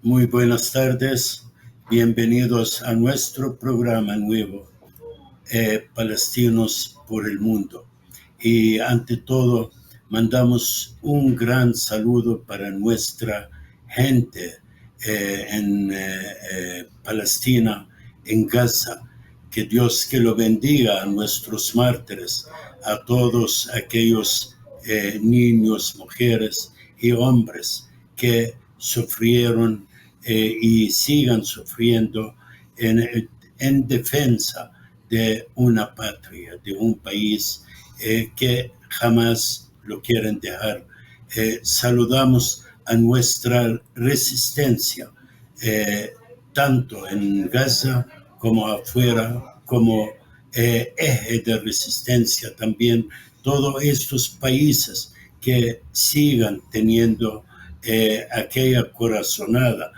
Muy buenas tardes, bienvenidos a nuestro programa nuevo, Palestinos por el Mundo. Y ante todo, mandamos un gran saludo para nuestra gente en Palestina, en Gaza. Que Dios que lo bendiga a nuestros mártires, a todos aquellos niños, mujeres y hombres que sufrieron y sigan sufriendo en defensa de una patria, de un país que jamás lo quieren dejar. Saludamos a nuestra resistencia, tanto en Gaza como afuera, como eje de resistencia también, todos estos países que sigan teniendo aquella corazonada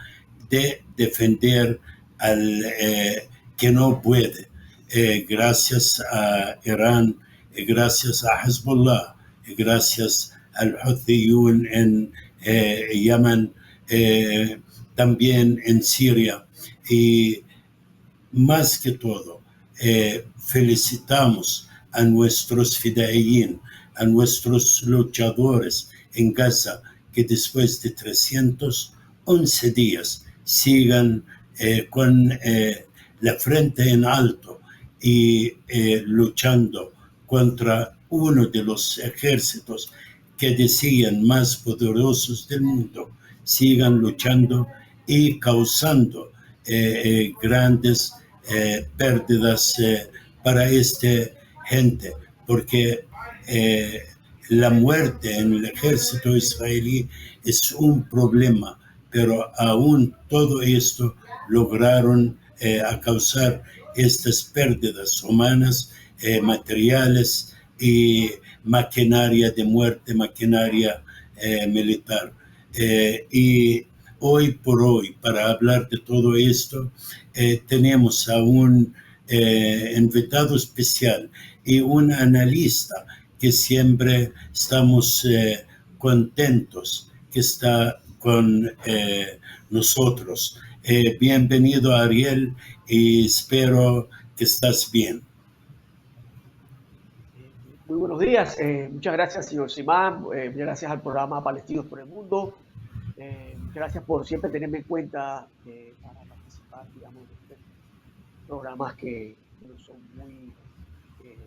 de defender al que no puede. Gracias a Irán, gracias a Hezbollah, gracias al Houthiyun en Yemen, también en Siria. Y más que todo, felicitamos a nuestros fidaín, a nuestros luchadores en Gaza, que después de 311 días sigan con la frente en alto y luchando contra uno de los ejércitos que decían más poderosos del mundo, sigan luchando y causando grandes pérdidas para esta gente, porque la muerte en el ejército israelí es un problema, pero aún todo esto lograron a causar estas pérdidas humanas, materiales y maquinaria de muerte, maquinaria militar. Y hoy por hoy, para hablar de todo esto, tenemos a un invitado especial y un analista que siempre estamos contentos que está con nosotros. Bienvenido, Ariel, y espero que estás bien. Muy buenos días. Muchas gracias, señor Simán. Muchas gracias al programa Palestinos por el Mundo. Gracias por siempre tenerme en cuenta para participar, digamos, de estos programas que son muy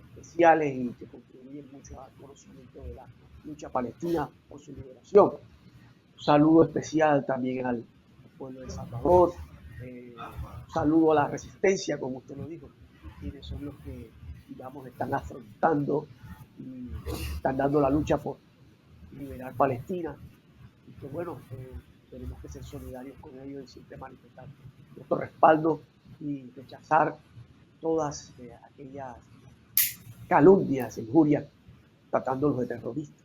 especiales y que contribuyen mucho al conocimiento de la lucha palestina por su liberación. Un saludo especial también al pueblo de El Salvador. Un saludo a la resistencia, como usted lo dijo, quienes son los que, digamos, están afrontando y están dando la lucha por liberar Palestina. Y que bueno, tenemos que ser solidarios con ellos y siempre manifestar nuestro respaldo y rechazar todas aquellas calumnias, injurias, tratándolos de terroristas.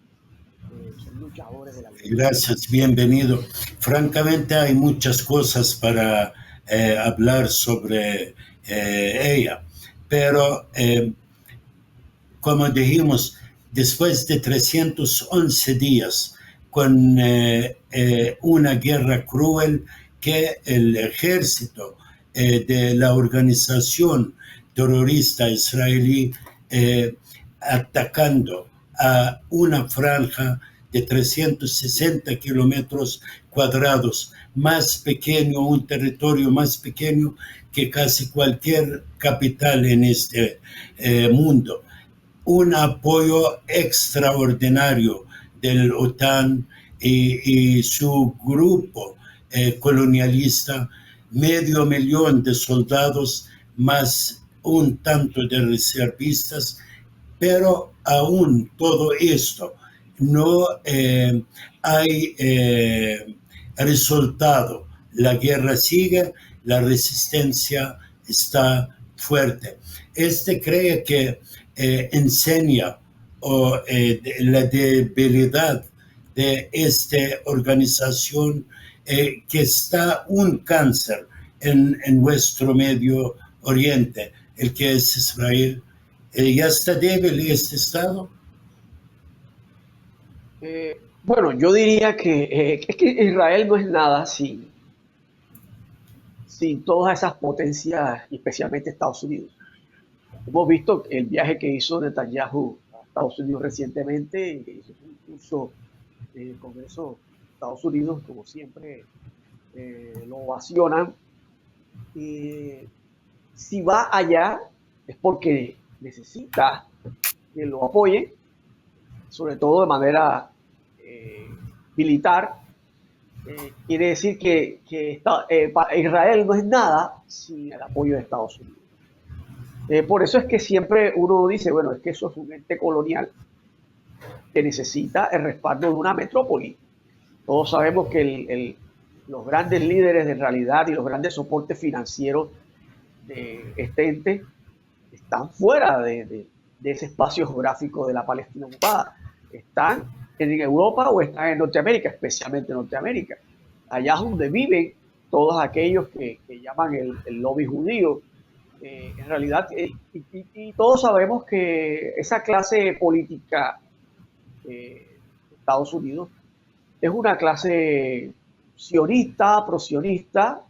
Son luchadores de la vida. Gracias, bienvenido. Francamente hay muchas cosas para hablar sobre ella, pero como dijimos, después de 311 días con una guerra cruel que el ejército de la organización terrorista israelí atacando a una franja de 360 kilómetros cuadrados, más pequeño, un territorio más pequeño que casi cualquier capital en este mundo. Un apoyo extraordinario del OTAN y su grupo colonialista, 500,000 de soldados, más un tanto de reservistas, pero aún todo esto no hay resultado. La guerra sigue, la resistencia está fuerte. Cree que enseña la debilidad de esta organización, que está un cáncer en nuestro Medio Oriente, el que es Israel. ¿Ya está débil este Estado? Bueno, yo diría que es que Israel no es nada sin sin todas esas potencias, y especialmente Estados Unidos. Hemos visto el viaje que hizo Netanyahu a Estados Unidos recientemente, que hizo un curso en el Congreso de Estados Unidos, como siempre lo ovacionan. Si va allá es porque necesita que lo apoyen, sobre todo de manera militar. Quiere decir que Israel no es nada sin el apoyo de Estados Unidos. Por eso es que siempre uno dice, bueno, es que eso es un ente colonial que necesita el respaldo de una metrópoli. Todos sabemos que los grandes líderes de realidad y los grandes soportes financieros de este ente están fuera de ese espacio geográfico de la Palestina ocupada. Están en Europa o están en Norteamérica, especialmente en Norteamérica. Allá es donde viven todos aquellos que llaman el lobby judío. En realidad, y todos sabemos que esa clase política de Estados Unidos es una clase sionista, prosionista,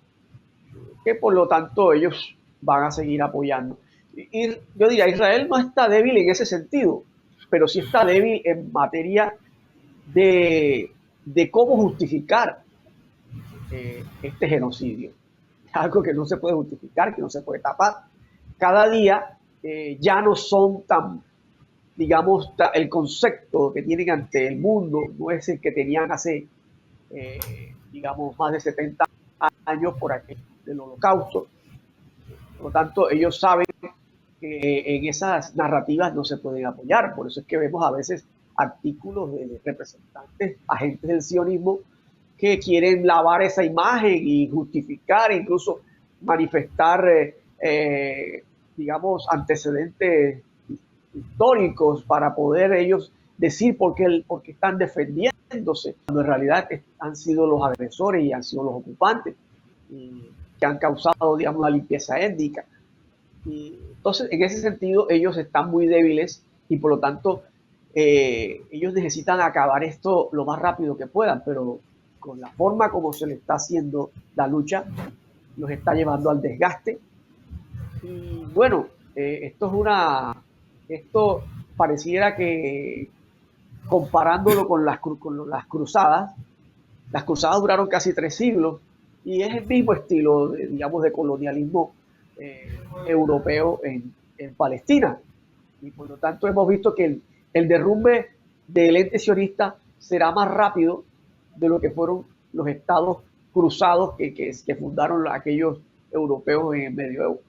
que por lo tanto ellos van a seguir apoyando. Y yo diría, Israel no está débil en ese sentido, pero sí está débil en materia de cómo justificar este genocidio. Es algo que no se puede justificar, que no se puede tapar. Cada día ya no son tan, digamos, el concepto que tienen ante el mundo no es el que tenían hace, digamos, más de 70 años por aquello del Holocausto. Por lo tanto, ellos saben que en esas narrativas no se pueden apoyar. Por eso es que vemos a veces artículos de representantes, agentes del sionismo, que quieren lavar esa imagen y justificar, incluso manifestar, digamos, antecedentes históricos para poder ellos decir por qué están defendiéndose, cuando en realidad han sido los agresores y han sido los ocupantes que han causado, digamos, la limpieza étnica. Y entonces, en ese sentido, ellos están muy débiles y por lo tanto, ellos necesitan acabar esto lo más rápido que puedan, pero con la forma como se le está haciendo la lucha, los está llevando al desgaste. Y bueno, esto pareciera que, comparándolo con las cruzadas duraron casi 3 siglos y es el mismo estilo, digamos, de colonialismo europeo en Palestina. Y por lo tanto hemos visto que el derrumbe del ente sionista será más rápido de lo que fueron los estados cruzados que fundaron aquellos europeos en el medioevo.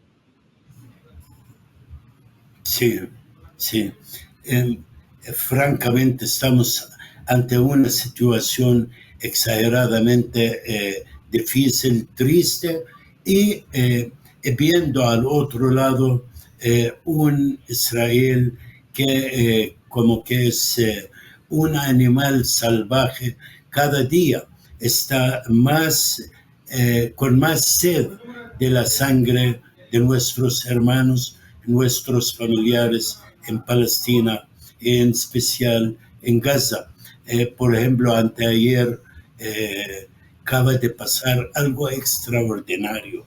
Sí, sí. Francamente estamos ante una situación exageradamente difícil, triste y viendo al otro lado un Israel que como que es un animal salvaje, cada día está más con más sed de la sangre de nuestros hermanos, nuestros familiares en Palestina, en especial en Gaza. Por ejemplo, anteayer acaba de pasar algo extraordinario,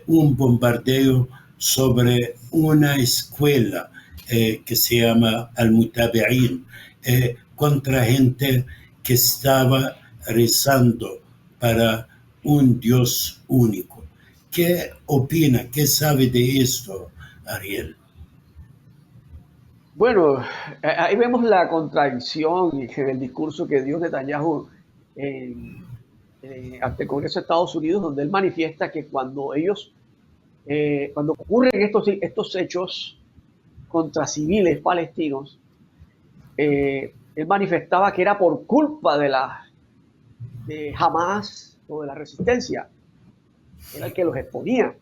un bombardeo sobre una escuela que se llama Al-Mutabi'in, contra gente que estaba rezando para un Dios único. ¿Qué opina? ¿Qué sabe de esto, Ariel? Bueno, ahí vemos la contradicción en el discurso que dio Netanyahu ante el Congreso de Estados Unidos, donde él manifiesta que cuando ocurren estos hechos contra civiles palestinos, él manifestaba que era por culpa de Hamas o de la resistencia, era el que los exponía.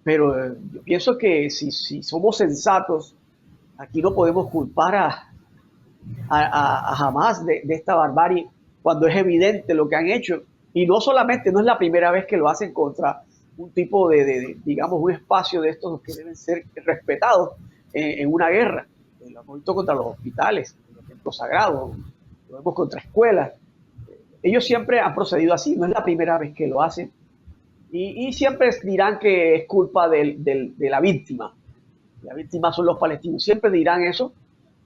Pero yo pienso que si somos sensatos, aquí no podemos culpar a Hamas de esta barbarie cuando es evidente lo que han hecho. Y no solamente, no es la primera vez que lo hacen contra un tipo digamos, un espacio de estos que deben ser respetados en una guerra. Lo hemos visto contra los hospitales, los templos sagrados, lo vemos contra escuelas. Ellos siempre han procedido así, no es la primera vez que lo hacen. Y siempre dirán que es culpa de la víctima. La víctima son los palestinos. Siempre dirán eso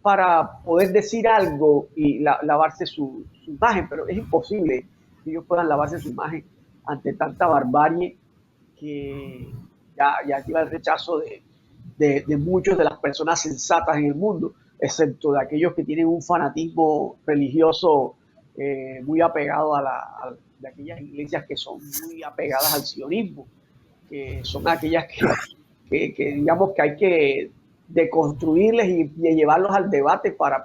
para poder decir algo y lavarse su imagen, pero es imposible que ellos puedan lavarse su imagen ante tanta barbarie que ya lleva el rechazo de muchas de las personas sensatas en el mundo, excepto de aquellos que tienen un fanatismo religioso muy apegado de aquellas iglesias que son muy apegadas al sionismo, que son aquellas que digamos que hay que deconstruirles y llevarlos al debate para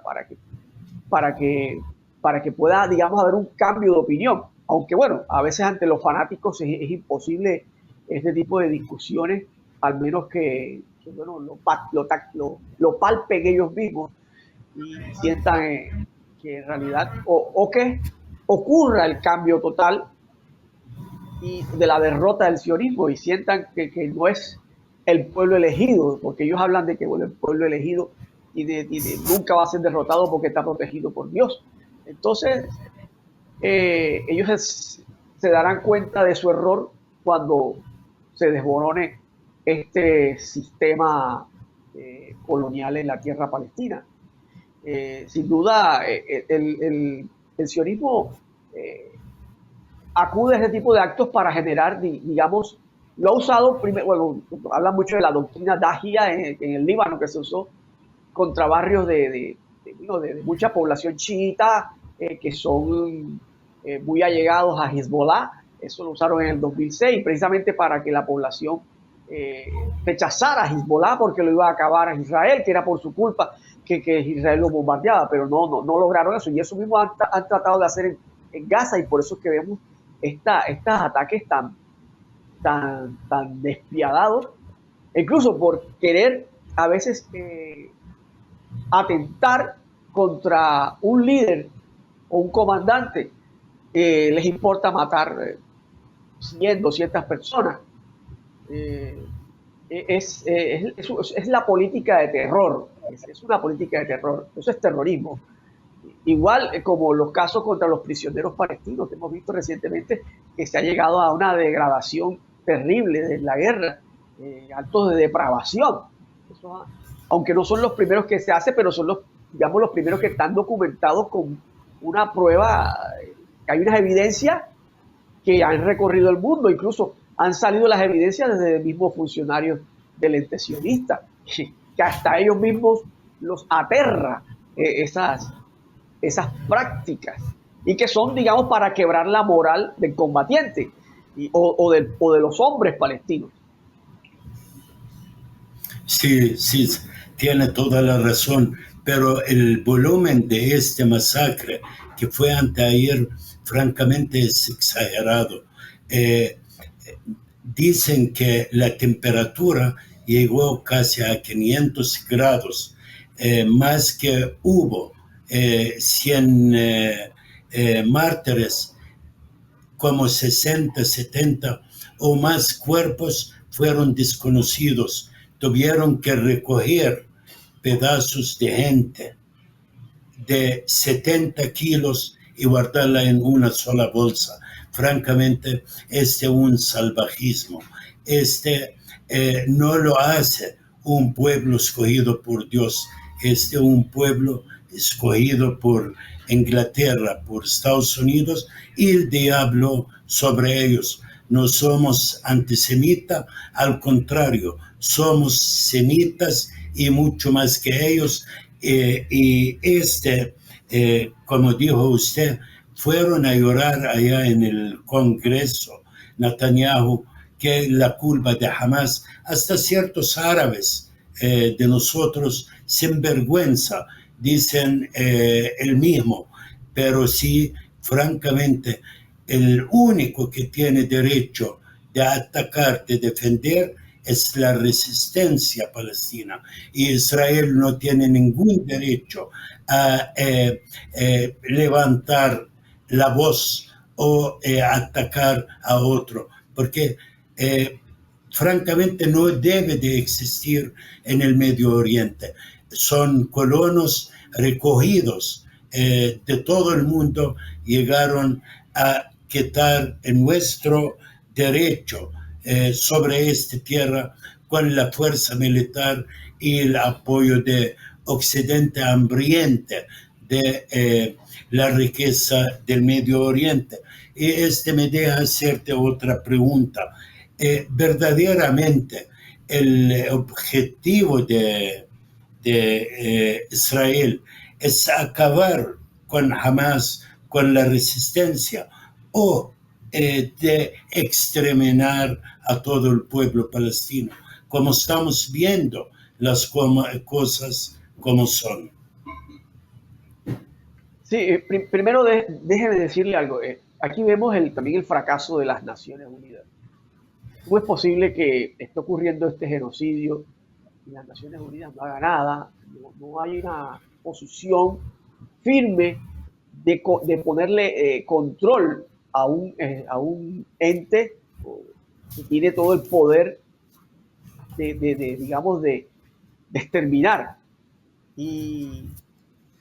que pueda, digamos, haber un cambio de opinión. Aunque bueno, a veces ante los fanáticos es imposible este tipo de discusiones, al menos que bueno, lo palpen ellos mismos y sientan que en realidad, o que ocurra el cambio total y de la derrota del sionismo y sientan que no es el pueblo elegido, porque ellos hablan de que bueno, el pueblo elegido y nunca va a ser derrotado porque está protegido por Dios. Entonces, ellos se darán cuenta de su error cuando se desborone este sistema colonial en la tierra palestina. Sin duda, el sionismo acude a este tipo de actos para generar, digamos, lo ha usado primero, bueno, habla mucho de la doctrina Dajia en el Líbano, que se usó contra barrios de mucha población chiita, que son muy allegados a Hezbollah. Eso lo usaron en el 2006, precisamente para que la población rechazara a Hezbollah porque lo iba a acabar a Israel, que era por su culpa que Israel lo bombardeaba, pero no lograron eso. Y eso mismo han tratado de hacer en Gaza, y por eso es que vemos estos ataques tan despiadados, incluso por querer a veces atentar contra un líder o un comandante. Les importa matar 100, 200 personas. Es la política de terror, es una política de terror, eso es terrorismo. Igual como los casos contra los prisioneros palestinos que hemos visto recientemente, que se ha llegado a una degradación terrible de la guerra, actos de depravación. Eso, aunque no son los primeros que se hace, pero son los primeros que están documentados con una prueba, hay unas evidencias que han recorrido el mundo, incluso han salido las evidencias desde mismos funcionarios del ente sionista, que hasta ellos mismos los aterra esas prácticas, y que son, digamos, para quebrar la moral del combatiente o de los hombres palestinos. Sí, tiene toda la razón, pero el volumen de este masacre que fue anteayer, francamente es exagerado. Dicen que la temperatura llegó casi a 500 grados, más que hubo 100 mártires, como 60, 70 o más cuerpos fueron desconocidos. Tuvieron que recoger pedazos de gente de 70 kilos y guardarla en una sola bolsa. Francamente, es un salvajismo. No lo hace un pueblo escogido por Dios, un pueblo escogido por Inglaterra, por Estados Unidos, y el diablo sobre ellos. No somos antisemitas, al contrario, somos semitas y mucho más que ellos. Y como dijo usted, fueron a llorar allá en el Congreso, Netanyahu, que la culpa de Hamas, hasta ciertos árabes de nosotros, sin vergüenza, dicen el mismo. Pero sí, francamente, el único que tiene derecho de atacar, de defender, es la resistencia palestina. Y Israel no tiene ningún derecho a levantar la voz o atacar a otro, porque francamente no debe de existir en el Medio Oriente. Son colonos recogidos de todo el mundo, llegaron a quitar nuestro derecho sobre esta tierra con la fuerza militar y el apoyo de Occidente hambriente de la riqueza del Medio Oriente. Y me deja hacerte otra pregunta. Verdaderamente, el objetivo de Israel es acabar con Hamas, con la resistencia, o de exterminar a todo el pueblo palestino, como estamos viendo las cosas como son. Sí, primero déjeme decirle algo. Aquí vemos también el fracaso de las Naciones Unidas. ¿Cómo es posible que esté ocurriendo este genocidio y las Naciones Unidas no haga nada? No hay una posición firme de ponerle control a un ente que tiene todo el poder digamos, de exterminar. Y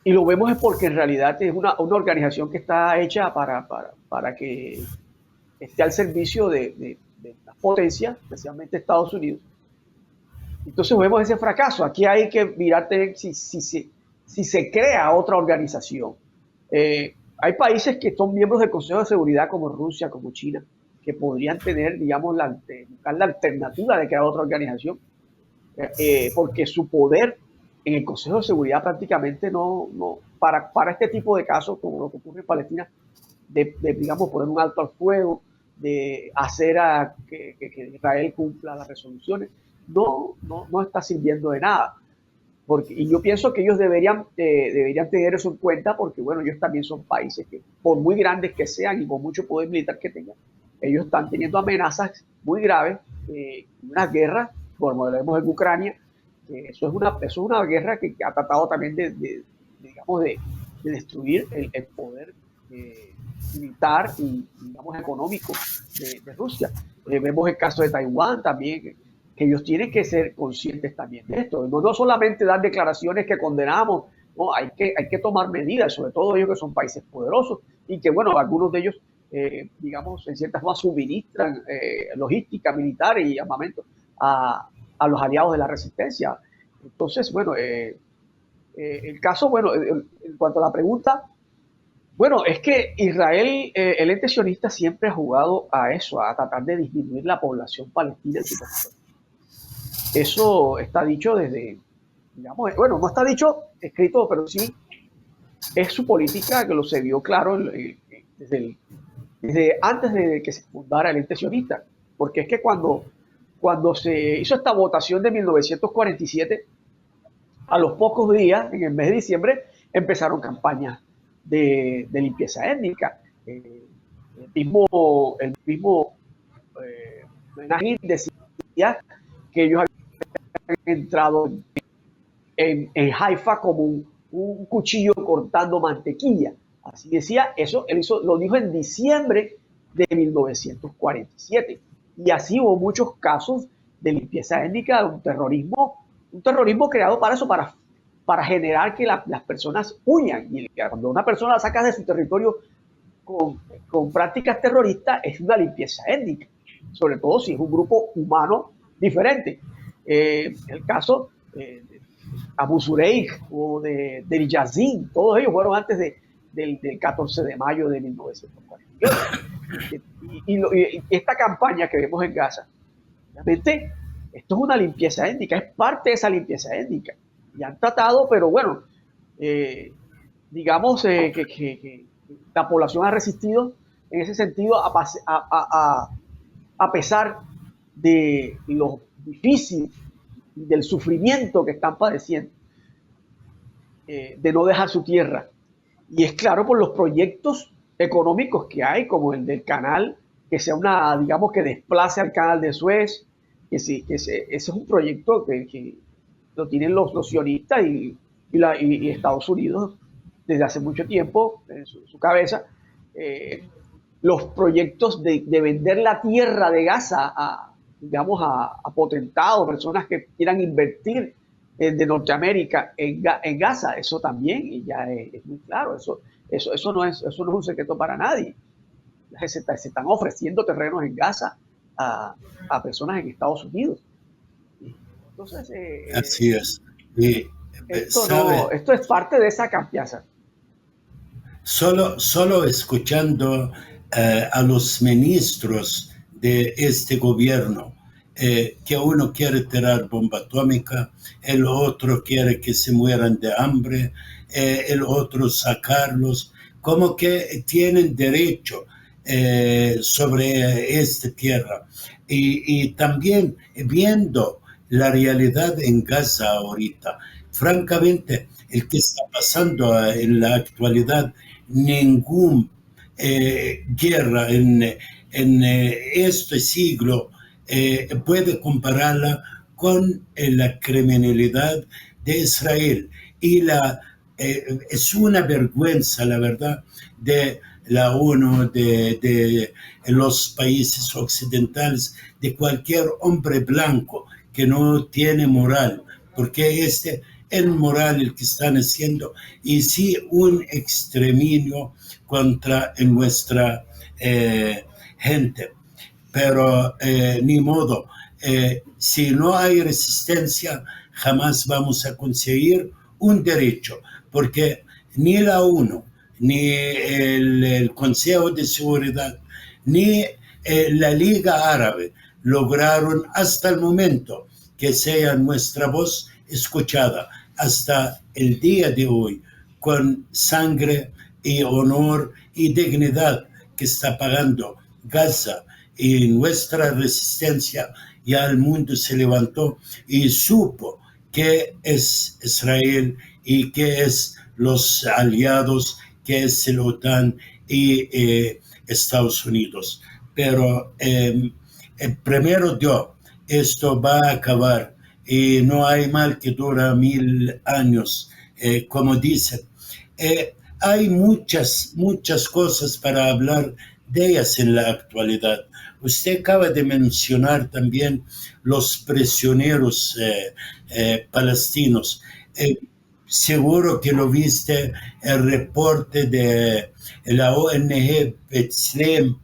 lo vemos es porque en realidad es una organización que está hecha para que esté al servicio de las potencias, especialmente Estados Unidos. Entonces vemos ese fracaso. Aquí hay que mirar si se crea otra organización. Hay países que son miembros del Consejo de Seguridad, como Rusia, como China, que podrían tener, digamos, buscar la alternativa de crear otra organización, porque su poder en el Consejo de Seguridad prácticamente para este tipo de casos, como lo que ocurre en Palestina, digamos, poner un alto al fuego, de hacer que Israel cumpla las resoluciones, no está sirviendo de nada. Y yo pienso que ellos deberían tener eso en cuenta, porque bueno, ellos también son países que, por muy grandes que sean y por mucho poder militar que tengan, ellos están teniendo amenazas muy graves, unas guerras, como lo vemos en Ucrania. Eso es una guerra que ha tratado también digamos, de destruir el poder militar y, digamos, económico de Rusia. Vemos el caso de Taiwán también, que ellos tienen que ser conscientes también de esto. No solamente dar declaraciones que condenamos, no, hay que tomar medidas, sobre todo ellos que son países poderosos y que, bueno, algunos de ellos, digamos, en cierta forma suministran logística militar y armamento a los aliados de la resistencia. Entonces, bueno, el caso, bueno, en cuanto a la pregunta, bueno, es que Israel, el ente sionista siempre ha jugado a eso, a tratar de disminuir la población palestina en su territorio. Eso está dicho desde, digamos, bueno, no está dicho escrito, pero sí es su política que se vio claro desde antes de que se fundara el ente sionista. Porque es que cuando se hizo esta votación de 1947, a los pocos días, en el mes de diciembre, empezaron campañas de limpieza étnica. El mismo Menachem decía que ellos habían entrado en Haifa como un cuchillo cortando mantequilla. Así decía, eso lo dijo en diciembre de 1947. Y así hubo muchos casos de limpieza étnica, un terrorismo creado para eso, para generar que las personas huyan. Y cuando una persona la saca de su territorio con prácticas terroristas, es una limpieza étnica, sobre todo si es un grupo humano diferente. El caso de Abu Zureik o de Yazin, todos ellos fueron antes del 14 de mayo de 1948. Y esta campaña que vemos en Gaza, realmente, esto es una limpieza étnica, es parte de esa limpieza étnica. Y han tratado, pero bueno, digamos que la población ha resistido en ese sentido a pesar de lo difícil y del sufrimiento que están padeciendo, de no dejar su tierra. Y es claro por los proyectos económicos que hay, como el del canal, que sea digamos, que desplace al canal de Suez, ese es un proyecto que lo tienen los sionistas y Estados Unidos desde hace mucho tiempo en su cabeza. Los proyectos de vender la tierra de Gaza digamos, a potentados, personas que quieran invertir de Norteamérica en Gaza, eso también, y ya es muy claro, eso no es un secreto para nadie. Se están ofreciendo terrenos en Gaza a, a personas en Estados Unidos. Entonces, Así es. Y, ¿sabe? esto es parte de esa cambiaza. Solo escuchando a los ministros de este gobierno, que uno quiere tirar bomba atómica, el otro quiere que se mueran de hambre, el otro sacarlos, como que tienen derecho sobre esta tierra. Y también viendo la realidad en Gaza ahorita, francamente, el que está pasando en la actualidad, ningún guerra en este siglo puede compararla con la criminalidad de Israel. Y es una vergüenza, la verdad, de la ONU, de los países occidentales, de cualquier hombre blanco que no tiene moral, porque el moral el que están haciendo, y sí un exterminio contra nuestra gente. Pero ni modo, si no hay resistencia, jamás vamos a conseguir un derecho, porque ni la ONU, ni el Consejo de Seguridad, ni la Liga Árabe lograron hasta el momento que sea nuestra voz escuchada hasta el día de hoy, con sangre y honor y dignidad que está pagando Gaza, y nuestra resistencia. Ya el mundo se levantó y supo qué es Israel y qué es los aliados, qué es el OTAN y Estados Unidos. Pero primero Dios, esto va a acabar y no hay mal que dura 1000 años, como dicen. Hay muchas cosas para hablar de ellas en la actualidad. Usted acaba de mencionar también los prisioneros palestinos. Seguro que lo viste, el reporte de la ONG B'Tselem.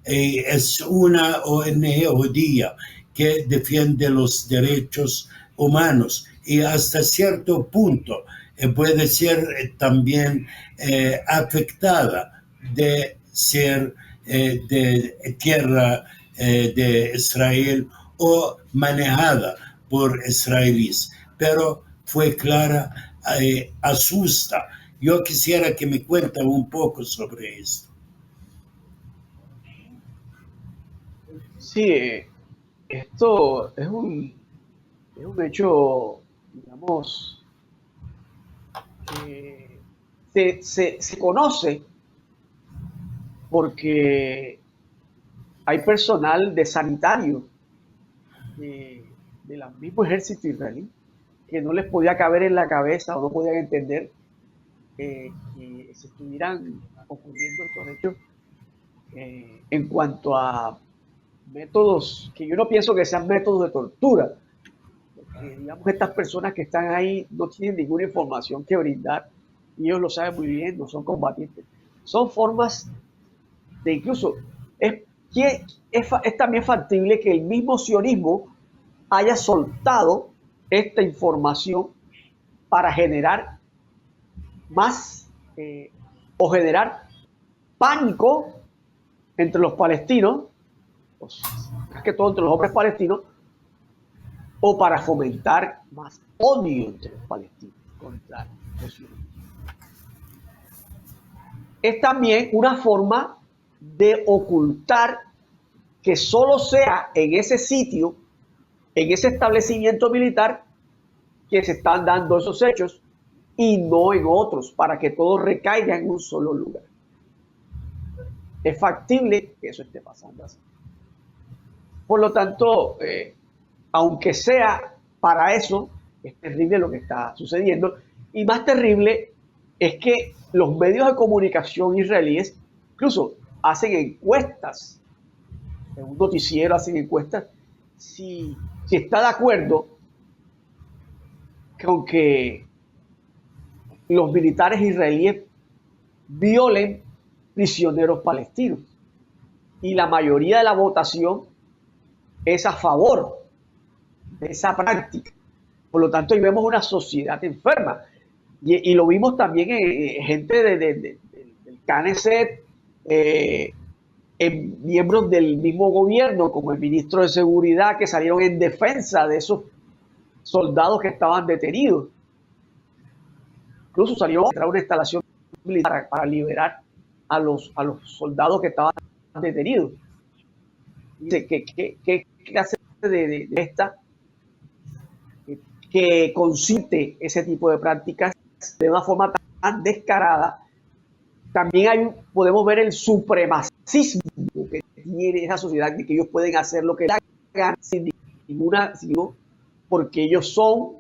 Es una ONG judía que defiende los derechos humanos y hasta cierto punto puede ser también afectada de ser de tierra de Israel o manejada por israelíes, pero fue clara, asusta. Yo quisiera que me cuente un poco sobre esto. Sí, esto es un hecho, digamos, que se conoce porque hay personal de sanitario del mismo ejército israelí que no les podía caber en la cabeza o no podían entender que se estuvieran ocurriendo estos hechos en cuanto a métodos que yo no pienso que sean métodos de tortura, porque digamos estas personas que están ahí no tienen ninguna información que brindar y ellos lo saben muy bien, no son combatientes. Son formas de incluso, es también factible que el mismo sionismo haya soltado esta información para generar más o generar pánico entre los palestinos, más que todo entre los hombres palestinos, o para fomentar más odio entre los palestinos contra los sionistas. Es también una forma de ocultar que solo sea en ese sitio, en ese establecimiento militar, que se están dando esos hechos y no en otros, para que todo recaiga en un solo lugar. Es factible que eso esté pasando así. Por lo tanto, aunque sea para eso, es terrible lo que está sucediendo. Y más terrible es que los medios de comunicación israelíes incluso hacen encuestas, en un noticiero hacen encuestas, si está de acuerdo con que los militares israelíes violen prisioneros palestinos. y la mayoría de la votación es a favor de esa práctica. Por lo tanto, ahí vemos una sociedad enferma. Y lo vimos también en gente del CANESET, en miembros del mismo gobierno, como el ministro de Seguridad, que salieron en defensa de esos soldados que estaban detenidos. Incluso salieron a una instalación militar para liberar a los soldados que estaban detenidos. Dice ¿qué clase de esta que consiste ese tipo de prácticas de una forma tan descarada? También podemos ver el supremacismo que tiene esa sociedad, de que ellos pueden hacer lo que hagan sin ninguna, porque ellos son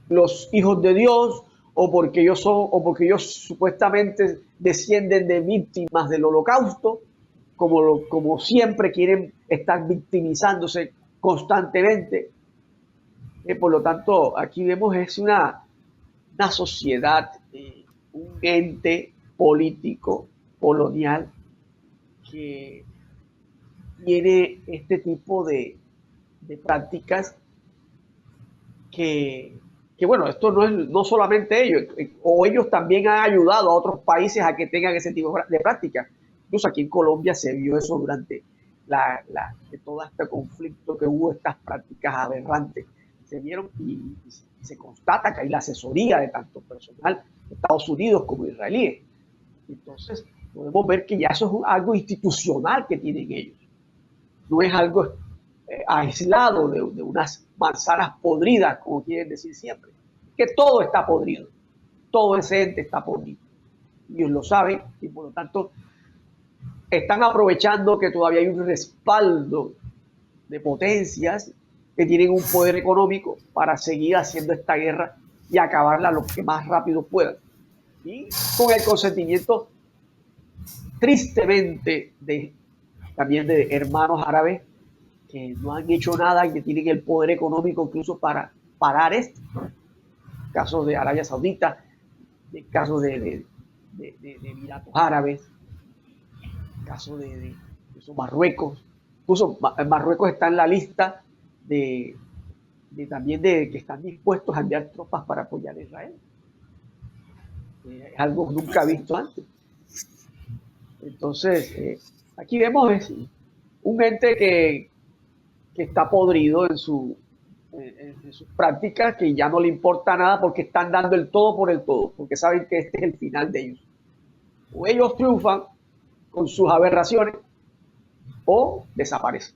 los hijos de Dios, o porque ellos supuestamente descienden de víctimas del Holocausto, como siempre quieren estar victimizándose constantemente. Por lo tanto, aquí vemos es una sociedad, un ente político colonial que tiene este tipo de prácticas que bueno, esto no solamente ellos, o ellos también han ayudado a otros países a que tengan ese tipo de prácticas. Incluso aquí en Colombia se vio eso durante de todo este conflicto que hubo, estas prácticas aberrantes. Se vieron y se constata que hay la asesoría de tanto personal de Estados Unidos como israelíes. Entonces, podemos ver que ya eso es algo institucional que tienen ellos. No es algo aislado de unas manzanas podridas, como quieren decir siempre. Que todo está podrido. Todo ese ente está podrido. Ellos lo saben y por lo tanto están aprovechando que todavía hay un respaldo de potencias que tienen un poder económico para seguir haciendo esta guerra y acabarla lo que más rápido puedan. Y con el consentimiento, tristemente, también de hermanos árabes que no han hecho nada y que tienen el poder económico incluso para parar esto. Casos de Arabia Saudita, casos de Emiratos Árabes, casos de Marruecos. Incluso Marruecos está en la lista también de que están dispuestos a enviar tropas para apoyar a Israel. Es algo nunca visto antes. Entonces, aquí vemos un ente que está podrido en sus prácticas, que ya no le importa nada porque están dando el todo por el todo, porque saben que este es el final de ellos. O ellos triunfan con sus aberraciones o desaparecen.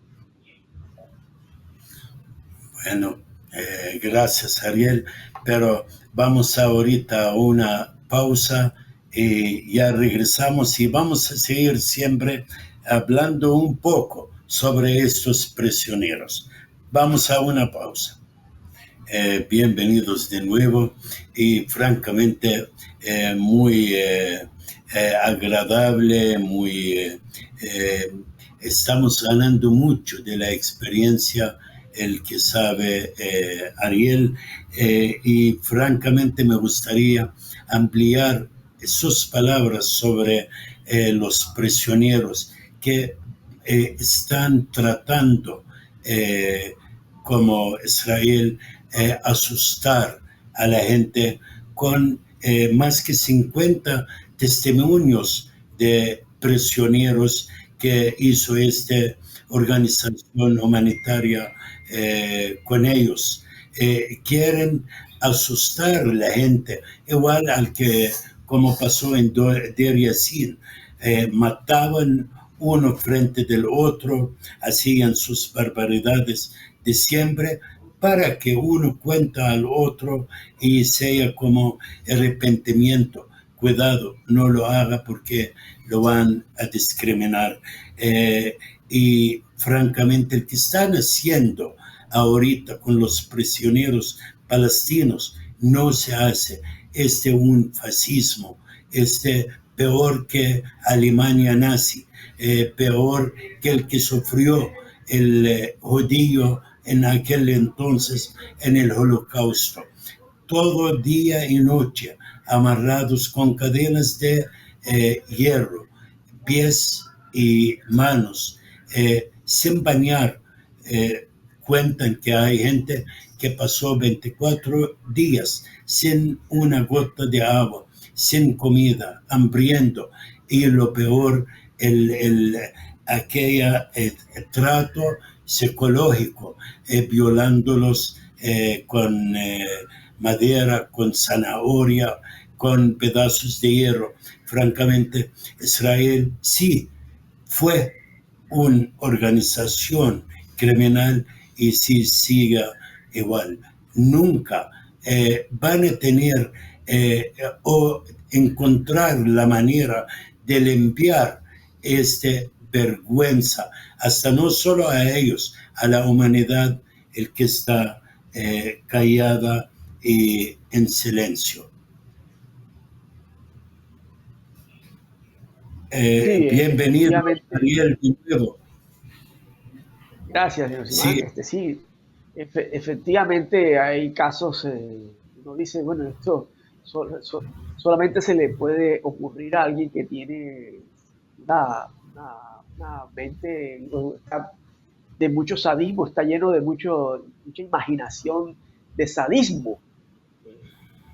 Bueno, gracias Ariel, pero vamos ahorita a una pausa y ya regresamos y vamos a seguir siempre hablando un poco sobre estos prisioneros. Vamos a una pausa. Bienvenidos de nuevo y francamente muy agradable, estamos ganando mucho de la experiencia, el que sabe Ariel, y francamente me gustaría ampliar sus palabras sobre los prisioneros que están tratando como Israel asustar a la gente con más que 50 testimonios de prisioneros que hizo esta organización humanitaria con ellos. Quieren asustar a la gente, igual al que, como pasó en Deir Yassin, mataban uno frente del otro, hacían sus barbaridades de siempre, para que uno cuenta al otro y sea como arrepentimiento. Cuidado, no lo haga porque lo van a discriminar. Y francamente, el que están haciendo ahorita con los prisioneros palestinos no se hace. Un fascismo, peor que Alemania nazi, peor que el que sufrió el judío en aquel entonces en el Holocausto. Todo día y noche amarrados con cadenas de hierro, pies y manos sin bañar. Cuentan que hay gente que pasó 24 días sin una gota de agua, sin comida, hambriento, y lo peor, aquella trato psicológico, violándolos con madera, con zanahoria, con pedazos de hierro. Francamente, Israel sí fue una organización criminal y si siga igual. Nunca van a tener o encontrar la manera de limpiar esta vergüenza, hasta no solo a ellos, a la humanidad, el que está callada y en silencio. Bienvenido, Ariel, de nuevo. Gracias, señor Simán. Sí. Sí, efectivamente hay casos, uno dice, bueno, esto solamente se le puede ocurrir a alguien que tiene una mente de mucho sadismo, está lleno de mucha imaginación de sadismo.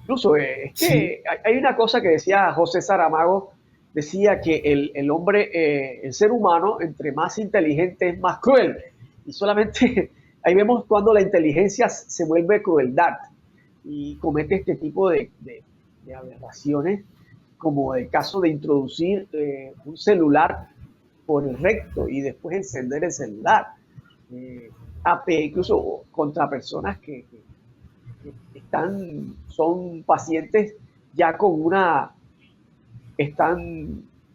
Incluso es que Sí. hay una cosa que decía José Saramago, decía que el hombre, el ser humano, entre más inteligente es más cruel. Y solamente ahí vemos cuando la inteligencia se vuelve crueldad y comete este tipo de aberraciones, como el caso de introducir un celular por el recto y después encender el celular. Incluso contra personas que son pacientes ya con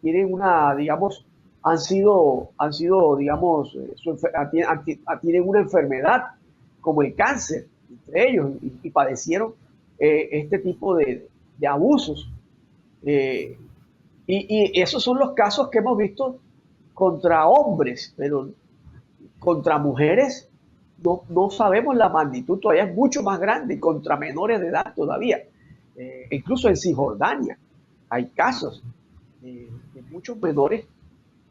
tienen una, digamos, han sido, digamos, tienen una enfermedad como el cáncer, entre ellos, y padecieron este tipo de abusos. Y esos son los casos que hemos visto contra hombres, pero contra mujeres no sabemos la magnitud, todavía es mucho más grande, y contra menores de edad todavía. Incluso en Cisjordania hay casos de muchos menores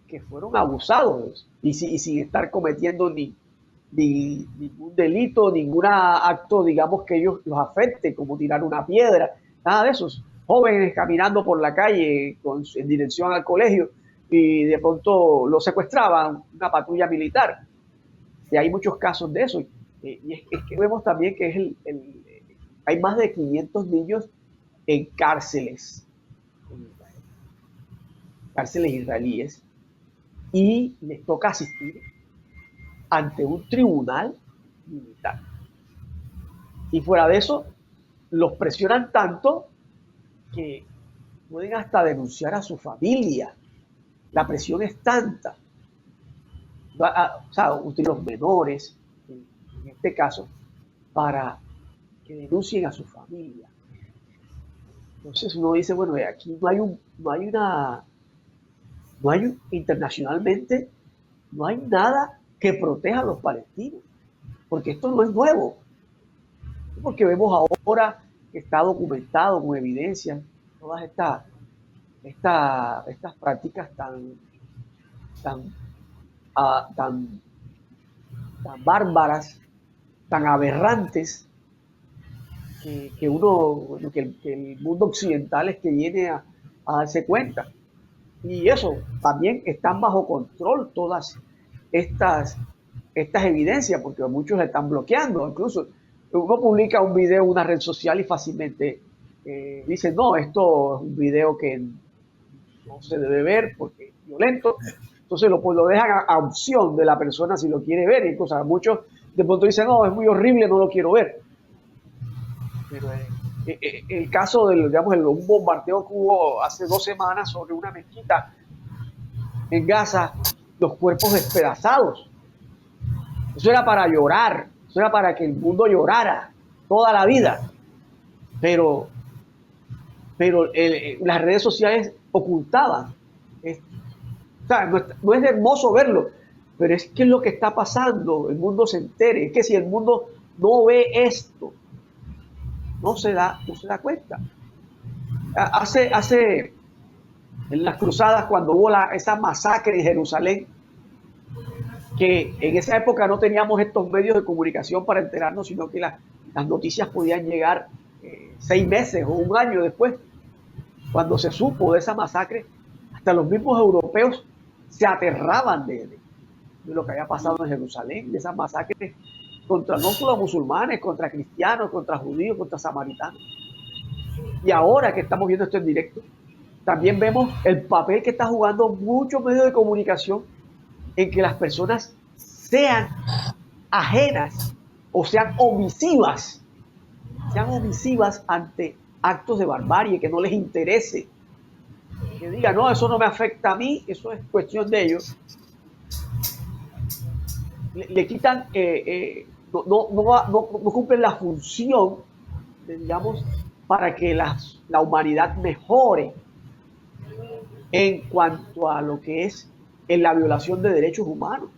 que fueron abusados y sin estar cometiendo ningún delito, ningún acto, digamos, que ellos los afecte, como tirar una piedra, nada de esos. Jóvenes caminando por la calle en dirección al colegio y de pronto los secuestraban una patrulla militar. Y hay muchos casos de eso. Y es que vemos también que hay más de 500 niños en cárceles israelíes, y les toca asistir ante un tribunal militar. Y fuera de eso, los presionan tanto que pueden hasta denunciar a su familia. La presión es tanta. O sea, utilizan los menores, en este caso, para que denuncien a su familia. Entonces uno dice, bueno, aquí internacionalmente no hay nada que proteja a los palestinos, porque esto no es nuevo. Porque vemos ahora que está documentado con evidencia todas estas prácticas tan bárbaras, tan aberrantes, que el mundo occidental es que viene a darse cuenta. Y eso, también están bajo control todas estas evidencias, porque muchos la están bloqueando. Incluso uno publica un video en una red social y fácilmente dice, no, esto es un video que no se debe ver porque es violento. Entonces lo dejan a opción de la persona si lo quiere ver. Incluso muchos de pronto dicen, no, es muy horrible, no lo quiero ver. Pero el caso un bombardeo que hubo hace 2 semanas sobre una mezquita en Gaza, los cuerpos despedazados. Eso era para llorar, eso era para que el mundo llorara toda la vida. Pero las redes sociales ocultaban. O sea, no es hermoso verlo, pero es que es lo que está pasando, el mundo se entere. Es que si el mundo no ve esto, no se da cuenta. Hace en las cruzadas, cuando hubo esa masacre en Jerusalén, que en esa época no teníamos estos medios de comunicación para enterarnos, sino que las noticias podían llegar 6 meses o un año después. Cuando se supo de esa masacre, hasta los mismos europeos se aterraban de lo que había pasado en Jerusalén, de esas masacres contra no solo musulmanes, contra cristianos, contra judíos, contra samaritanos. Y ahora que estamos viendo esto en directo, también vemos el papel que está jugando muchos medios de comunicación en que las personas sean ajenas o sean omisivas ante actos de barbarie, que no les interese, que digan, no, eso no me afecta a mí, eso es cuestión de ellos. Le quitan, no cumplen la función, digamos, para que la humanidad mejore en cuanto a lo que es en la violación de derechos humanos.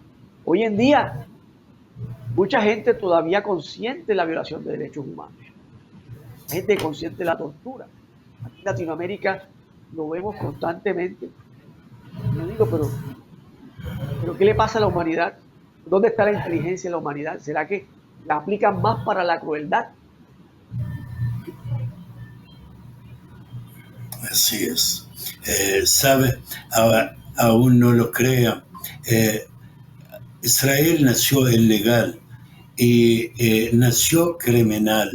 Hoy en día, mucha gente todavía consciente de la violación de derechos humanos. Gente consciente de la tortura. Aquí en Latinoamérica lo vemos constantemente. Yo digo, pero ¿qué le pasa a la humanidad? ¿Dónde está la inteligencia de la humanidad? ¿Será que la aplican más para la crueldad? Así es. Sabe, aún no lo crea, Israel nació ilegal y nació criminal.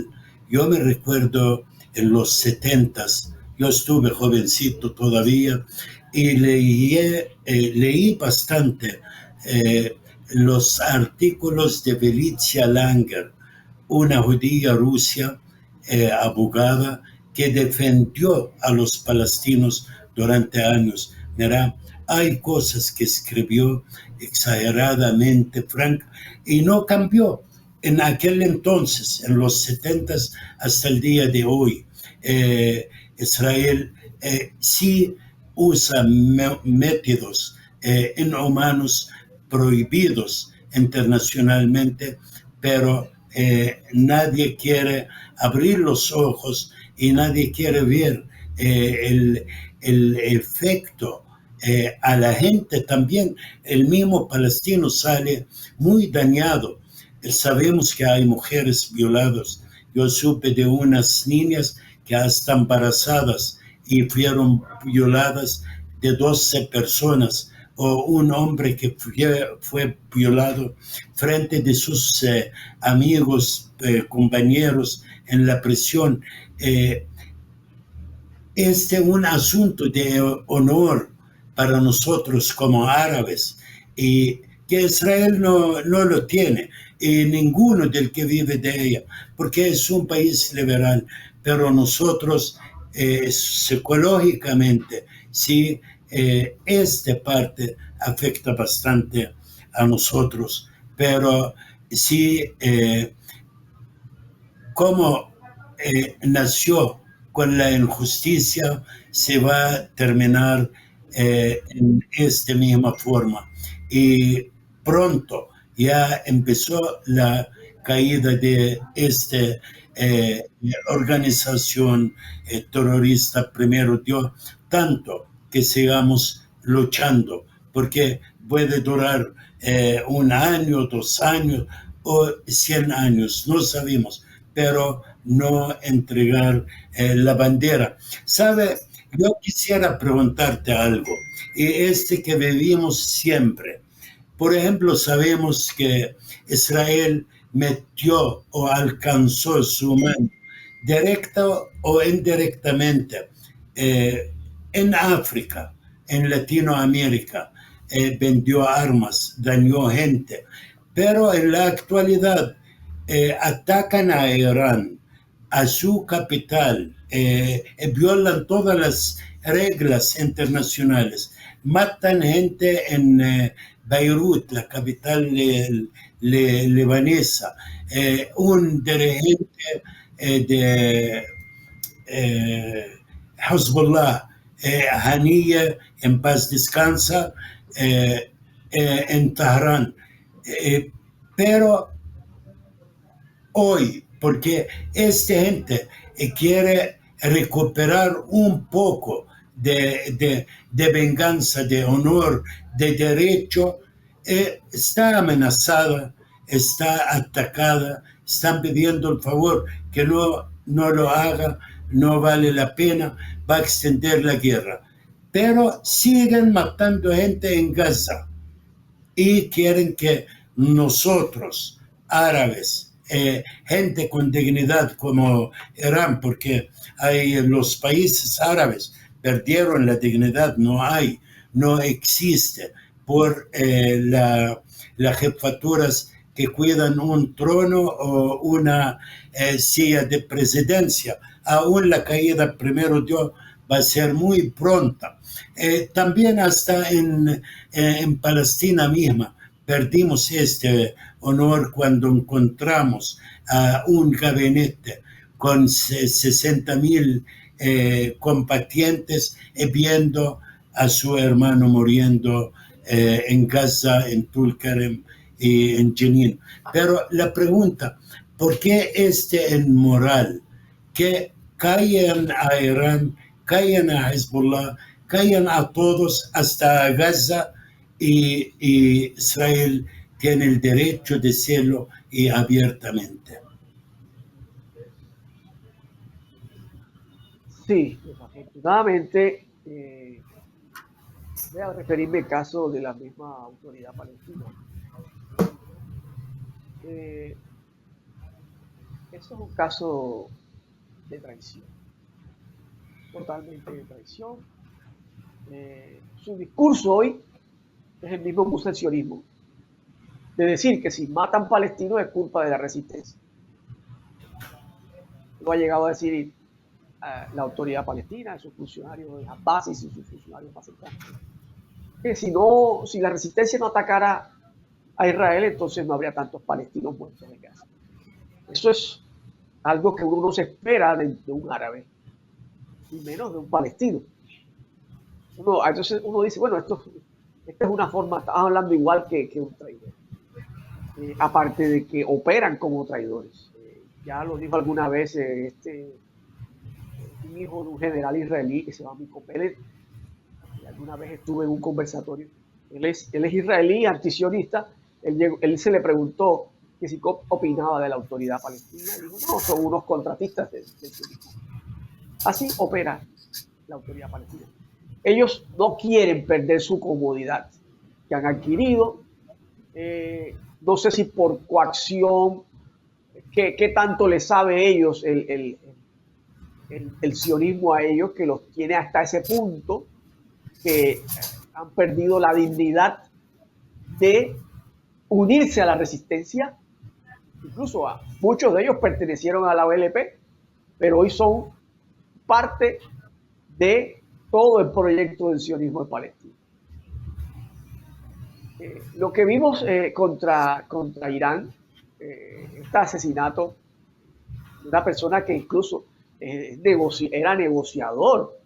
Yo me recuerdo en los 70s, yo estuve jovencito todavía y leí bastante los artículos de Felicia Langer, una judía rusa, abogada, que defendió a los palestinos durante años. Mira, hay cosas que escribió exageradamente Frank y no cambió en aquel entonces, en los 70s hasta el día de hoy. Israel sí usa métodos inhumanos prohibidos internacionalmente, pero nadie quiere abrir los ojos y nadie quiere ver el efecto a la gente también. El mismo palestino sale muy dañado. Sabemos que hay mujeres violadas. Yo supe de unas niñas que hasta embarazadas y fueron violadas de 12 personas, o un hombre que fue violado frente de sus amigos, compañeros en la prisión. Este es un asunto de honor para nosotros como árabes, y que Israel no lo tiene, y ninguno del que vive de ella, porque es un país liberal, pero nosotros psicológicamente sí, esta parte afecta bastante a nosotros, pero sí, como nació con la injusticia, se va a terminar en esta misma forma. Y pronto ya empezó la caída de esta organización terrorista. Primero Dios, tanto que sigamos luchando, porque puede durar 1 año, 2 años o 100 años, no sabemos, pero no entregar la bandera. ¿Sabe? Yo quisiera preguntarte algo, y que vivimos siempre. Por ejemplo, sabemos que Israel metió o alcanzó su mano, directa o indirectamente, en África, en Latinoamérica, vendió armas, dañó gente, pero en la actualidad atacan a Irán, a su capital, violan todas las reglas internacionales, matan gente en Beirut, la capital libanesa, un dirigente de Hezbollah, Haniya, en paz descansa, en Teherán. Pero hoy, porque esta gente quiere recuperar un poco de venganza, de honor, de derecho, está amenazada, está atacada, están pidiendo el favor que no lo haga, no vale la pena, va a extender la guerra. Pero siguen matando gente en Gaza y quieren que nosotros, árabes, gente con dignidad como Irán, porque los países árabes perdieron la dignidad, no existe por las jefaturas que cuidan un trono o una silla de presidencia. Aún la caída primero Dios va a ser muy pronta. También hasta en Palestina misma perdimos este honor cuando encontramos un gabinete con 60,000 combatientes viendo a su hermano muriendo en Gaza, en Tulkarem y en Jenin. Pero la pregunta, ¿por qué en moral que callan a Irán, callan a Hezbollah, callan a todos hasta Gaza y Israel tiene el derecho de hacerlo y abiertamente? Sí, desafortunadamente, voy a referirme al caso de la misma autoridad palestina. Eso es un caso de traición, totalmente de traición. Su discurso hoy es el mismo musesionismo, de decir que si matan palestinos es culpa de la resistencia. Lo ha llegado a decir la autoridad palestina, sus funcionarios de Abbas y sus funcionarios más cercanos. Que si la resistencia no atacara a Israel, entonces no habría tantos palestinos muertos en Gaza. Eso es algo que uno no se espera de un árabe, y menos de un palestino. Entonces uno dice, bueno, esta es una forma, estamos hablando igual que un traidor. Aparte de que operan como traidores. Ya lo dijo alguna vez un hijo de un general israelí que se llama Miko Pérez. Alguna vez estuve en un conversatorio. Él es israelí, antisionista. Él se le preguntó que si opinaba de la autoridad palestina. Y dijo, no, son unos contratistas del sionismo. Así opera la autoridad palestina. Ellos no quieren perder su comodidad que han adquirido. No sé si por coacción, qué tanto les sabe ellos el sionismo a ellos, que los tiene hasta ese punto, que han perdido la dignidad de unirse a la resistencia. Incluso muchos de ellos pertenecieron a la OLP, pero hoy son parte de todo el proyecto del sionismo de Palestina. Lo que vimos contra Irán, este asesinato de una persona que incluso era negociador,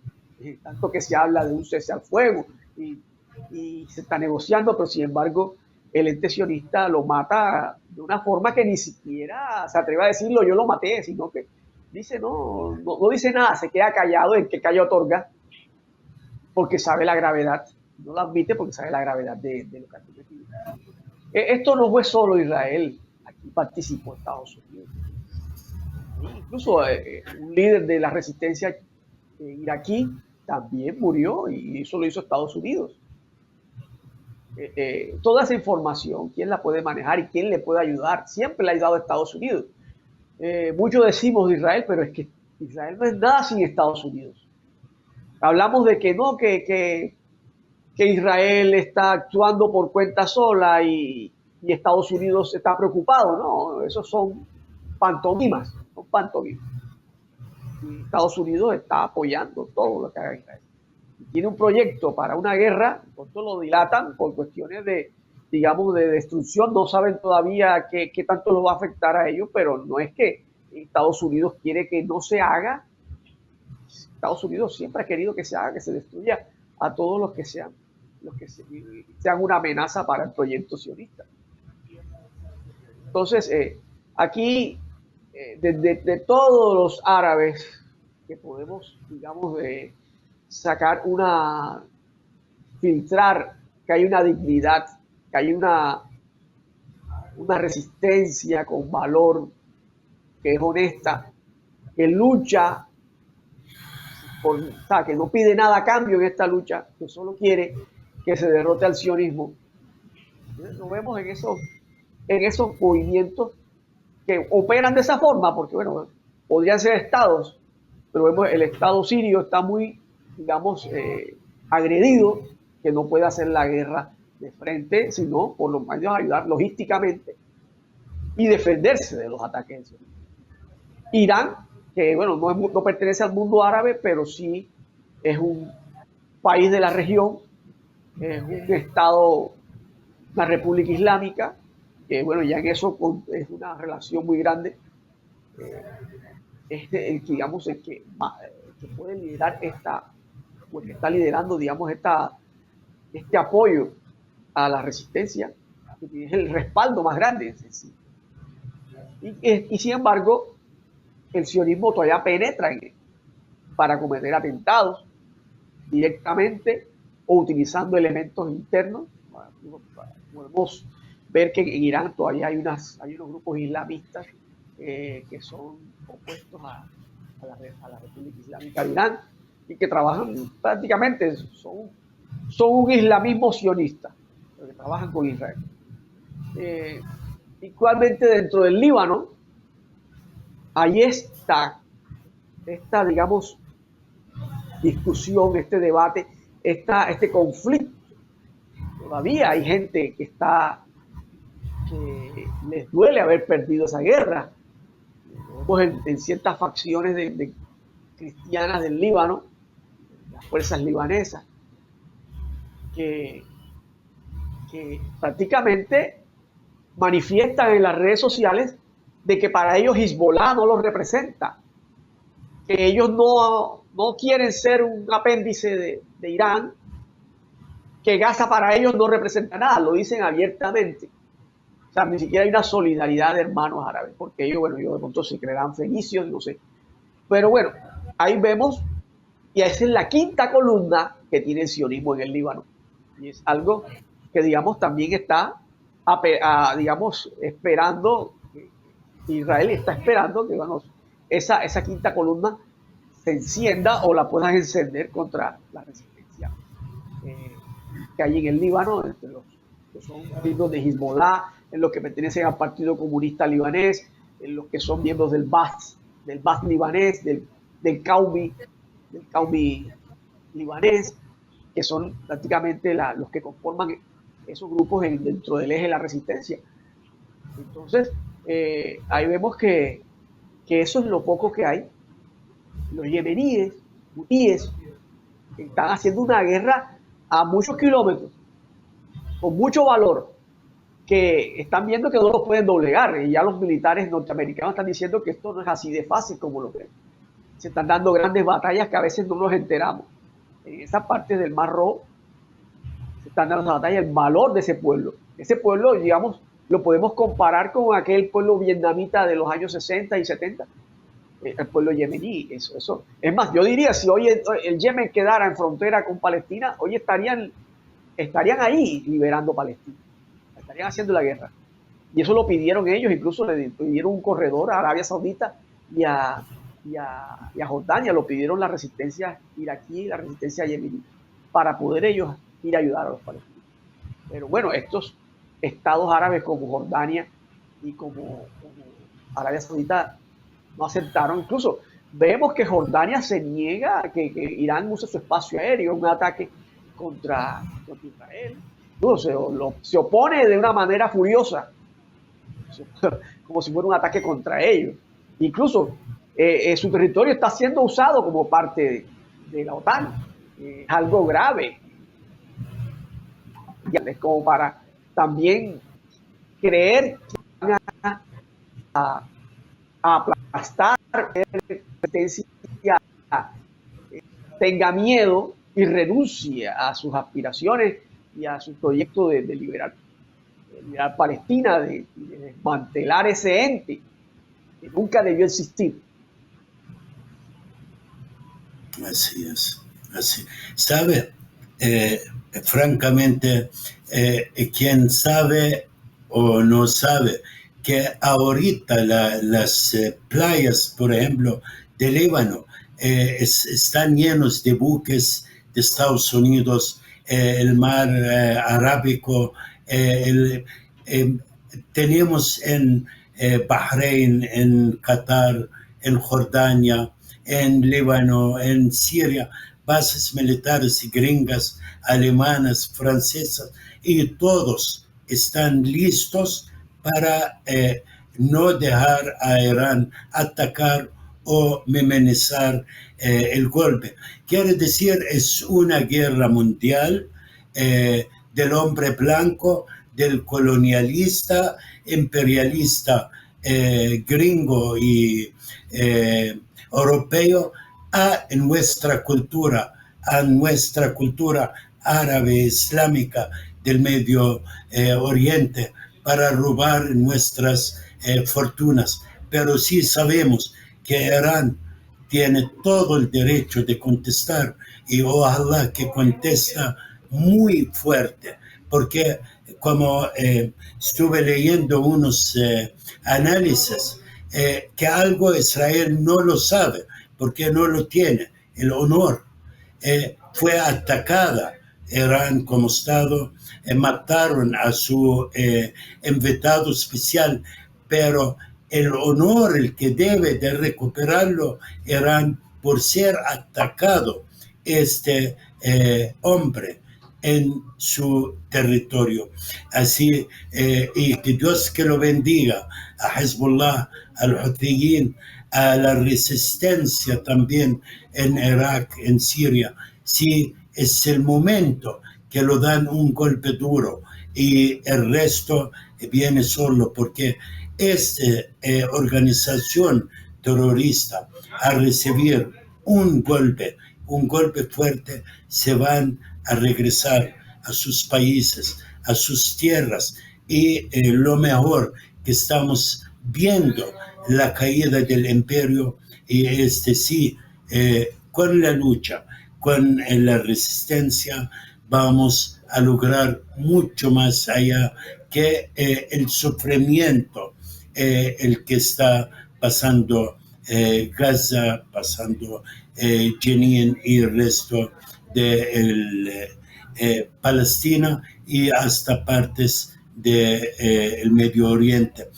tanto que se habla de un cese al fuego y se está negociando, pero sin embargo el ente sionista lo mata de una forma que ni siquiera se atreve a decirlo, yo lo maté, sino que dice no dice nada, se queda callado, el que calla otorga, porque sabe la gravedad, no lo admite porque sabe la gravedad de lo que ha cometido. Esto no fue solo Israel, aquí participó Estados Unidos. Incluso un líder de la resistencia iraquí también murió, y eso lo hizo Estados Unidos. Toda esa información, ¿quién la puede manejar y quién le puede ayudar? Siempre le ha ayudado a Estados Unidos. Mucho decimos de Israel, pero es que Israel no es nada sin Estados Unidos. Hablamos de que no, que Israel está actuando por cuenta sola y Estados Unidos está preocupado. No, esos son pantomimas, Y Estados Unidos está apoyando todo lo que haga Israel. Tiene un proyecto para una guerra, por eso lo dilatan por cuestiones de destrucción. No saben todavía qué tanto lo va a afectar a ellos, pero no es que Estados Unidos quiere que no se haga. Estados Unidos siempre ha querido que se haga, que se destruya a todos los que sean una amenaza para el proyecto sionista. Entonces, aquí, de todos los árabes que podemos, filtrar que hay una dignidad, que hay una resistencia con valor, que es honesta, que lucha, o sea, que no pide nada a cambio en esta lucha, que solo quiere que se derrote al sionismo. Entonces, lo vemos en esos movimientos que operan de esa forma, porque bueno, podrían ser estados, pero vemos el estado sirio está muy, digamos, agredido, que no puede hacer la guerra de frente, sino por lo menos ayudar logísticamente y defenderse de los ataques. Irán, que bueno, no pertenece al mundo árabe, pero sí es un país de la región, es un estado, una república islámica, que bueno, ya en eso es una relación muy grande. Digamos, el que puede liderar o el que está liderando, digamos, este apoyo a la resistencia, que es el respaldo más grande. Y sin embargo, el sionismo todavía penetra para cometer atentados directamente o utilizando elementos internos. Podemos ver que en Irán todavía hay unos grupos islamistas que son opuestos a la República Islámica de Irán y que trabajan prácticamente, son un islamismo sionista, que trabajan con Israel. Igualmente dentro del Líbano, ahí está esta, digamos, discusión, este debate, este conflicto. Todavía hay gente que les duele haber perdido esa guerra. Vemos en ciertas facciones de cristianas del Líbano, las fuerzas libanesas, que prácticamente manifiestan en las redes sociales de que para ellos Hezbollah no los representa, que ellos no quieren ser un apéndice de Irán, que Gaza para ellos no representa nada, lo dicen abiertamente. O sea, ni siquiera hay una solidaridad de hermanos árabes, porque ellos de pronto se creerán fenicios, no sé. Pero bueno, ahí vemos, y esa es la quinta columna que tiene el sionismo en el Líbano. Y es algo que, digamos, también está, digamos, esperando, Israel está esperando que, esa quinta columna se encienda o la puedan encender contra la resistencia que hay en el Líbano, entre los que son miembros de Hezbollah, en los que pertenecen al Partido Comunista Libanés, en los que son miembros del Ba'ath libanés, del Qaumi libanés, que son prácticamente los que conforman esos grupos dentro del eje de la resistencia. Entonces, ahí vemos que eso es lo poco que hay. Los yemeníes, hutíes, están haciendo una guerra a muchos kilómetros, con mucho valor, que están viendo que no los pueden doblegar, y ya los militares norteamericanos están diciendo que esto no es así de fácil como lo creen. Se están dando grandes batallas que a veces no nos enteramos. En esa parte del Mar Rojo se están dando batallas, el valor de ese pueblo. Ese pueblo, digamos, lo podemos comparar con aquel pueblo vietnamita de los años 60 y 70, el pueblo yemení. Eso. Es más, yo diría, si hoy el Yemen quedara en frontera con Palestina, hoy estarían ahí liberando Palestina, estarían haciendo la guerra. Y eso lo pidieron ellos, incluso le pidieron un corredor a Arabia Saudita y a Jordania, lo pidieron la resistencia iraquí y la resistencia yemení, para poder ellos ir a ayudar a los palestinos. Pero bueno, estos estados árabes como Jordania y como Arabia Saudita no aceptaron. Incluso vemos que Jordania se niega a que Irán use su espacio aéreo en un ataque contra Israel. Se opone de una manera furiosa, como si fuera un ataque contra ellos. Incluso su territorio está siendo usado como parte de la OTAN. Es algo grave. Es como para también creer que van a aplastar la resistencia, tenga miedo y renuncie a sus aspiraciones y a su proyecto de liberar Palestina, de desmantelar ese ente que nunca debió existir. Así es. Así. ¿Sabe? Francamente, quien sabe o no sabe que ahorita las playas, por ejemplo, de Líbano, están llenos de buques de Estados Unidos, el mar Arábico, tenemos en Bahrein, en Qatar, en Jordania, en Líbano, en Siria, bases militares gringas, alemanas, francesas, y todos están listos para no dejar a Irán atacar o minimizar el golpe. Quiere decir, es una guerra mundial del hombre blanco, del colonialista, imperialista gringo y europeo a nuestra cultura árabe, islámica del Medio Oriente, para robar nuestras fortunas. Pero sí sabemos que Irán tiene todo el derecho de contestar, y ojalá que contesta muy fuerte, porque como estuve leyendo unos análisis, que algo Israel no lo sabe, porque no lo tiene, el honor. Fue atacada Irán como Estado, mataron a su invitado especial, pero el honor, el que debe de recuperarlo Irán por ser atacado este hombre en su territorio. Así, y que Dios que lo bendiga a Hezbollah, al Houthiyyin, a la resistencia también en Irak, en Siria. Sí, es el momento que lo dan un golpe duro y el resto viene solo, porque esta organización terrorista, a recibir un golpe fuerte, se van a regresar a sus países, a sus tierras, y lo mejor que estamos viendo la caída del imperio, y sí, con la lucha, con la resistencia, vamos a lograr mucho más allá que el sufrimiento, el que está pasando Gaza, pasando Jenin y el resto de Palestina, y hasta partes del Medio Oriente.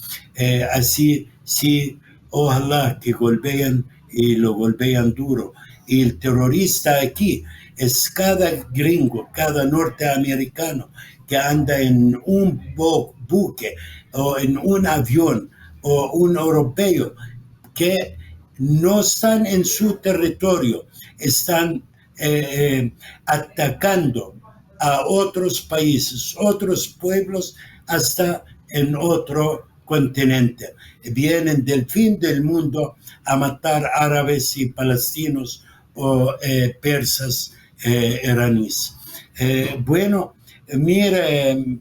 Así, sí, ojalá que golpeen, y lo golpean duro. Y el terrorista aquí es cada gringo, cada norteamericano que anda en un buque o en un avión, o un europeo que no están en su territorio, están atacando a otros países, otros pueblos, hasta en otro continente. Vienen del fin del mundo a matar árabes y palestinos, o persas, iraníes. Bueno, mire,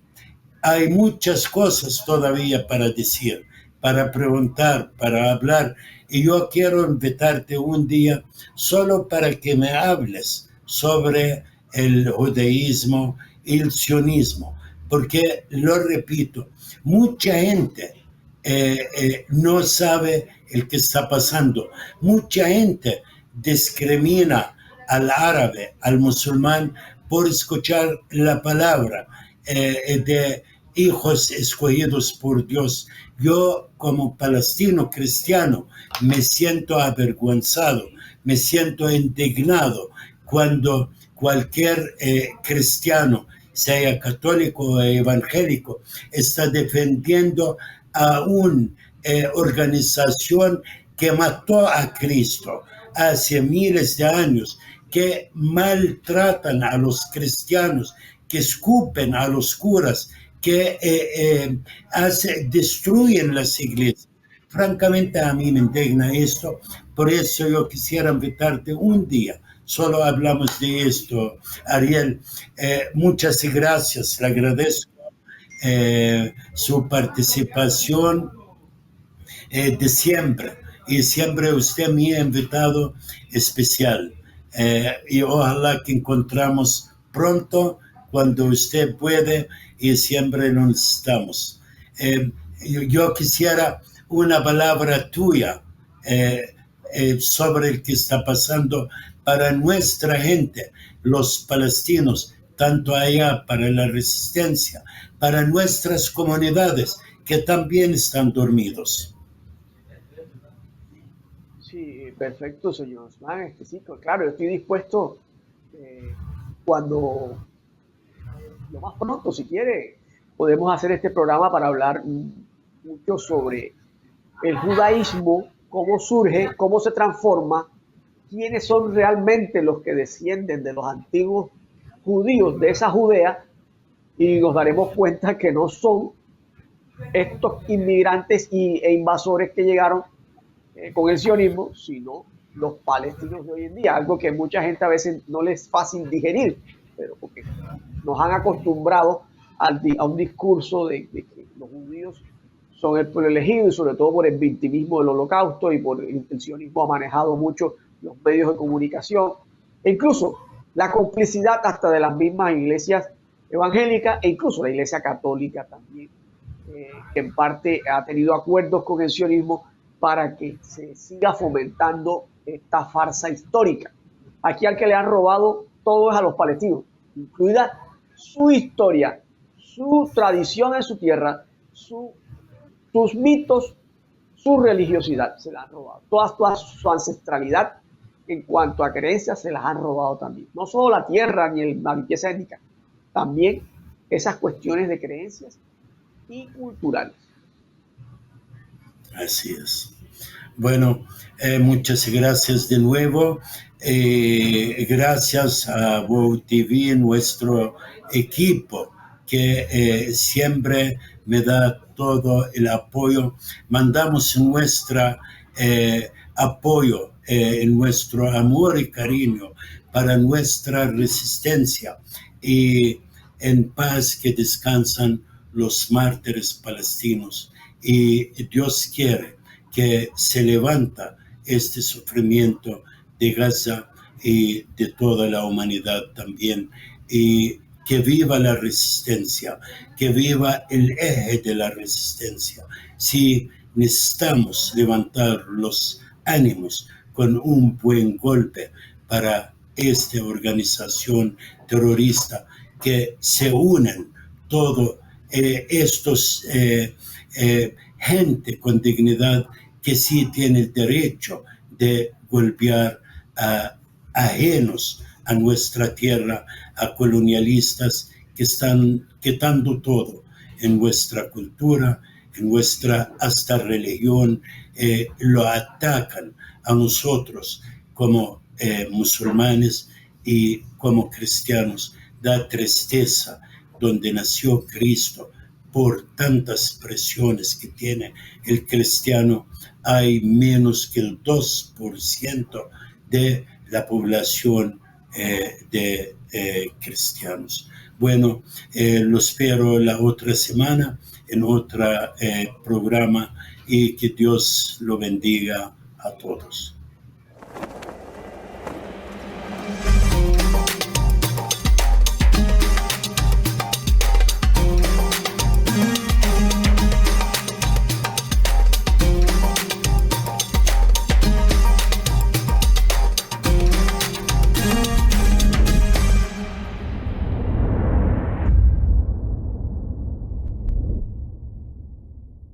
hay muchas cosas todavía para decir, para preguntar, para hablar, y yo quiero invitarte un día solo para que me hables sobre el judaísmo y el sionismo, porque, lo repito, mucha gente no sabe el que está pasando. Mucha gente discrimina al árabe, al musulmán, por escuchar la palabra de hijos escogidos por Dios. Yo, como palestino cristiano, me siento avergonzado, me siento indignado cuando cualquier cristiano, sea católico o evangélico, está defendiendo a una organización que mató a Cristo hace miles de años, que maltratan a los cristianos, que escupen a los curas, que destruyen las iglesias. Francamente, a mí me indigna esto. Por eso yo quisiera invitarte un día. Solo hablamos de esto, Ariel. Muchas gracias. Le agradezco su participación de siempre. Y siempre usted me ha invitado especial. y ojalá que encontramos pronto cuando usted puede y siempre lo necesitamos. Yo quisiera una palabra tuya sobre el que está pasando para nuestra gente, los palestinos, tanto allá para la resistencia, para nuestras comunidades que también están dormidos. Sí, perfecto, señor Osman. Sí, claro, yo estoy dispuesto cuando lo más pronto, si quiere, podemos hacer este programa para hablar mucho sobre el judaísmo, cómo surge, cómo se transforma, quiénes son realmente los que descienden de los antiguos judíos de esa Judea, y nos daremos cuenta que no son estos inmigrantes e invasores que llegaron con el sionismo, sino los palestinos de hoy en día, algo que mucha gente a veces no les es fácil digerir, pero porque nos han acostumbrado a un discurso de que los judíos son el pueblo elegido, y sobre todo por el victimismo del holocausto y por el sionismo ha manejado mucho los medios de comunicación, e incluso la complicidad hasta de las mismas iglesias evangélicas e incluso la iglesia católica también, que en parte ha tenido acuerdos con el sionismo para que se siga fomentando esta farsa histórica. Aquí al que le han robado todo es a los palestinos, incluida su historia, su tradición en su tierra, sus mitos, su religiosidad, se la han robado. Toda su ancestralidad en cuanto a creencias se las han robado también. No solo la tierra ni la riqueza étnica, también esas cuestiones de creencias y culturales. Así es. Bueno, muchas gracias de nuevo. Gracias a WOW TV, nuestro equipo, que siempre me da todo el apoyo. Mandamos nuestro apoyo, nuestro amor y cariño para nuestra resistencia, y en paz que descansan los mártires palestinos. Y Dios quiere que se levanta este sufrimiento de Gaza y de toda la humanidad también, y que viva la resistencia, que viva el eje de la resistencia. Si necesitamos levantar los ánimos con un buen golpe para esta organización terrorista, que se unan todos estos gente con dignidad que sí tiene el derecho de golpear a ajenos a nuestra tierra, a colonialistas que están quitando todo en nuestra cultura, en nuestra hasta religión, lo atacan a nosotros como musulmanes y como cristianos. Da tristeza donde nació Cristo. Por tantas presiones que tiene el cristiano, hay menos que el 2% de la población de cristianos. Bueno, lo espero la otra semana en otro programa, y que Dios lo bendiga a todos.